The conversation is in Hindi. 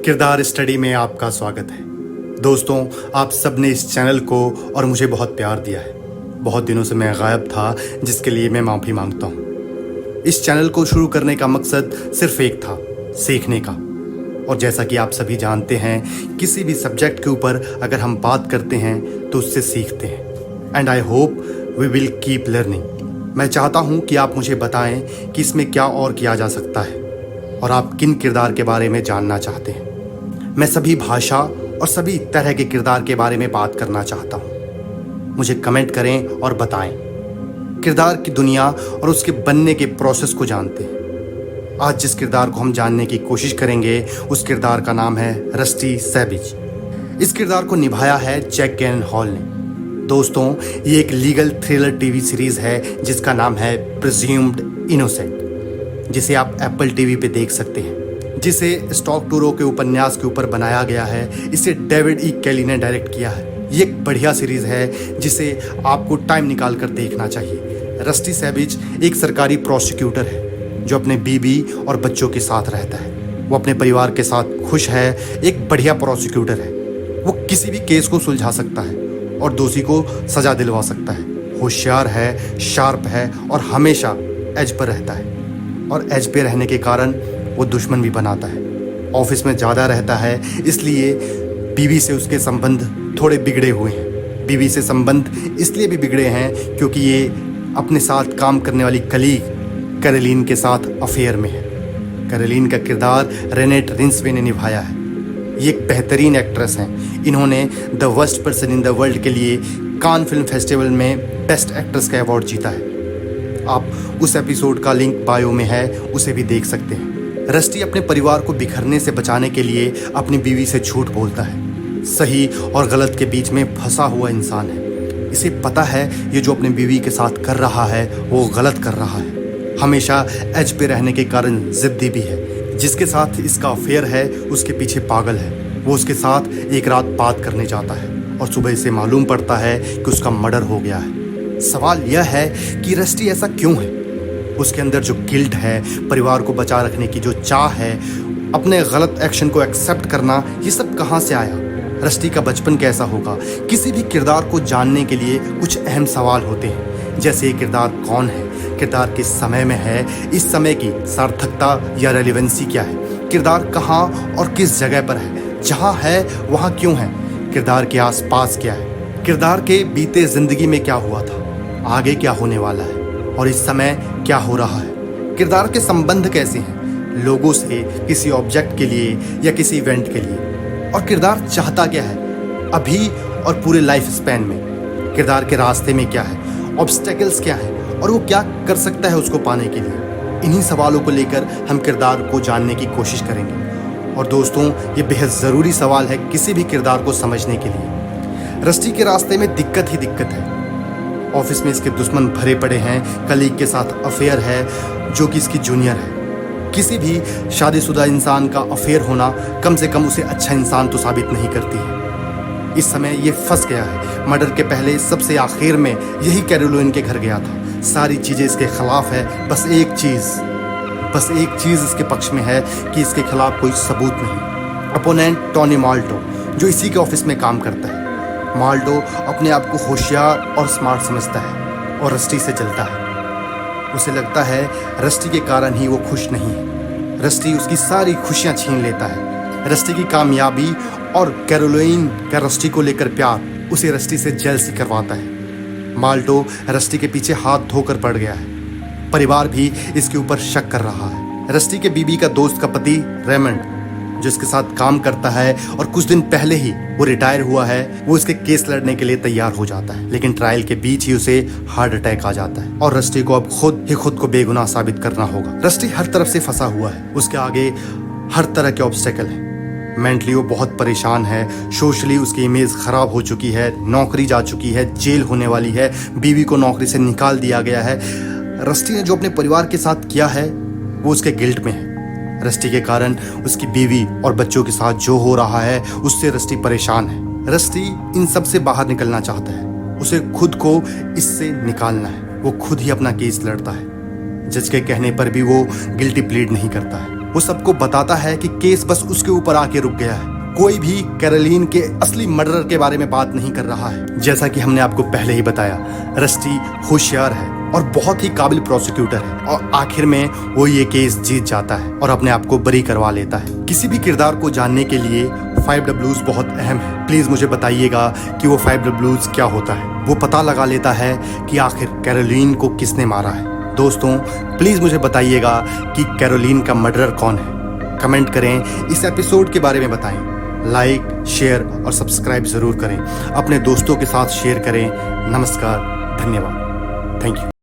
किरदार स्टडी में आपका स्वागत है। दोस्तों, आप सब ने इस चैनल को और मुझे बहुत प्यार दिया है। बहुत दिनों से मैं गायब था, जिसके लिए मैं माफ़ी मांगता हूँ। इस चैनल को शुरू करने का मकसद सिर्फ एक था, सीखने का। और जैसा कि आप सभी जानते हैं, किसी भी सब्जेक्ट के ऊपर अगर हम बात करते हैं तो उससे सीखते हैं। And I hope we will keep learning. मैं चाहता हूँ कि आप मुझे बताएं कि इसमें क्या और किया जा सकता है और आप किन किरदार के बारे में जानना चाहते हैं। मैं सभी भाषा और सभी तरह के किरदार के बारे में बात करना चाहता हूँ। मुझे कमेंट करें और बताएं। किरदार की दुनिया और उसके बनने के प्रोसेस को जानते हैं। आज जिस किरदार को हम जानने की कोशिश करेंगे, उस किरदार का नाम है रस्टी सैविज। इस किरदार को निभाया है जैक गैलेनहॉल ने। दोस्तों, ये एक लीगल थ्रिलर टीवी सीरीज है जिसका नाम है प्रिज्यूम्ड इनोसेंट, जिसे आप एप्पल टीवी पे देख सकते हैं, जिसे स्टॉक टूरो के उपन्यास के ऊपर बनाया गया है। इसे डेविड ई केली ने डायरेक्ट किया है। ये एक बढ़िया सीरीज है जिसे आपको टाइम निकाल कर देखना चाहिए। रस्टी सैविज एक सरकारी प्रोसिक्यूटर है जो अपने बीवी और बच्चों के साथ रहता है। वो अपने परिवार के साथ खुश है, एक बढ़िया प्रोसिक्यूटर है। वो किसी भी केस को सुलझा सकता है और दोषी को सजा दिलवा सकता है। होशियार है, शार्प है और हमेशा एज पर रहता है। और एज पे रहने के कारण वो दुश्मन भी बनाता है। ऑफिस में ज़्यादा रहता है, इसलिए बीवी से उसके संबंध थोड़े बिगड़े हुए हैं। बीवी से संबंध इसलिए भी बिगड़े हैं क्योंकि ये अपने साथ काम करने वाली कलीग कैरोलिन के साथ अफेयर में है। कैरोलिन का किरदार रेनेट रिंसवे ने निभाया है। ये एक बेहतरीन एक्ट्रेस हैं। इन्होंने the worst person in the world के लिए कान फिल्म फेस्टिवल में बेस्ट एक्ट्रेस का अवार्ड जीता है। आप उस एपिसोड का लिंक बायो में है, उसे भी देख सकते हैं। रस्टी अपने परिवार को बिखरने से बचाने के लिए अपनी बीवी से झूठ बोलता है। सही और गलत के बीच में फंसा हुआ इंसान है। इसे पता है ये जो अपनी बीवी के साथ कर रहा है वो गलत कर रहा है। हमेशा एज पे रहने के कारण जिद्दी भी है। जिसके साथ इसका अफेयर है उसके पीछे पागल है। वो उसके साथ एक रात बात करने जाता है और सुबह इसे मालूम पड़ता है कि उसका मर्डर हो गया है। सवाल यह है कि रस्टी ऐसा क्यों है। उसके अंदर जो गिल्ट है, परिवार को बचा रखने की जो चाह है, अपने गलत एक्शन को एक्सेप्ट करना, ये सब कहाँ से आया। रस्टी का बचपन कैसा होगा। किसी भी किरदार को जानने के लिए कुछ अहम सवाल होते हैं, जैसे ये किरदार कौन है, किरदार किस समय में है, इस समय की सार्थकता या रेलिवेंसी क्या है, किरदार कहाँ और किस जगह पर है, जहाँ है वहाँ क्यों है, किरदार के आसपास क्या है, किरदार के बीते जिंदगी में क्या हुआ था, आगे क्या होने वाला है और इस समय क्या हो रहा है। किरदार के संबंध कैसे हैं लोगों से, किसी ऑब्जेक्ट के लिए या किसी इवेंट के लिए, और किरदार चाहता क्या है अभी और पूरे लाइफ स्पैन में। किरदार के रास्ते में क्या है, ऑब्स्टेकल्स क्या है और वो क्या कर सकता है उसको पाने के लिए। इन्हीं सवालों को लेकर हम किरदार को जानने की कोशिश करेंगे। और दोस्तों, ये बेहद ज़रूरी सवाल है किसी भी किरदार को समझने के लिए। रस्टी के रास्ते में दिक्कत ही दिक्कत है। ऑफिस में इसके दुश्मन भरे पड़े हैं। कलीग के साथ अफेयर है जो कि इसकी जूनियर है। किसी भी शादीशुदा इंसान का अफेयर होना कम से कम उसे अच्छा इंसान तो साबित नहीं करती है। इस समय ये फंस गया है। मर्डर के पहले सबसे आखिर में यही कैरोलिन के घर गया था। सारी चीज़ें इसके खिलाफ है। बस एक चीज़ इसके पक्ष में है कि इसके खिलाफ कोई सबूत नहीं। अपोनेंट टोनी माल्टो, जो इसी के ऑफिस में काम करता है। माल्टो अपने आप को होशियार और स्मार्ट समझता है और रस्टी से जलता है। उसे लगता है रस्टी के कारण ही वो खुश नहीं है। रस्टी उसकी सारी खुशियां छीन लेता है। रस्टी की कामयाबी और कैरोलिन का रस्टी को लेकर प्यार उसे रस्टी से जेलसी करवाता है। माल्टो रस्टी के पीछे हाथ धोकर पड़ गया है। परिवार भी इसके ऊपर शक कर रहा है। रस्टी के बीबी का दोस्त का पति रेमंड, जो इसके साथ काम करता है और कुछ दिन पहले ही वो रिटायर हुआ है, वो इसके केस लड़ने के लिए तैयार हो जाता है। लेकिन ट्रायल के बीच ही उसे हार्ट अटैक आ जाता है और रस्टी को अब खुद को बेगुनाह साबित करना होगा। रस्टी हर तरफ से फंसा हुआ है। उसके आगे हर तरह के ऑब्स्टेकल है। मेंटली वो बहुत परेशान है। सोशली उसकी इमेज खराब हो चुकी है। नौकरी जा चुकी है, जेल होने वाली है। बीवी को नौकरी से निकाल दिया गया है। रस्टी ने जो अपने परिवार के साथ किया है वो उसके गिल्ट में है। रस्टी के कारण उसकी बीवी और बच्चों के साथ जो हो रहा है उससे रस्टी परेशान है। रस्टी इन सब से बाहर निकलना चाहता है। उसे खुद को इससे निकालना है। वो खुद ही अपना केस लड़ता है। जज के कहने पर भी वो गिल्टी प्लीड नहीं करता है। वो सबको बताता है कि केस बस उसके ऊपर आके रुक गया है। कोई भी कैरोलीन के असली मर्डरर के बारे में बात नहीं कर रहा है। जैसा कि हमने आपको पहले ही बताया, रस्टी होशियार है और बहुत ही काबिल प्रोसिक्यूटर है और आखिर में वो ये केस जीत जाता है और अपने आप को बरी करवा लेता है। किसी भी किरदार को जानने के लिए 5Ws बहुत अहम है। प्लीज मुझे बताइएगा कि वो 5Ws क्या होता है। वो पता लगा लेता है कि आखिर कैरोलीन को किसने मारा है। दोस्तों प्लीज मुझे बताइएगा कि कैरोलीन का मर्डरर कौन है। कमेंट करें, इस एपिसोड के बारे में बताएं। लाइक, शेयर और सब्सक्राइब जरूर करें। अपने दोस्तों के साथ शेयर करें। नमस्कार, धन्यवाद, थैंक यू।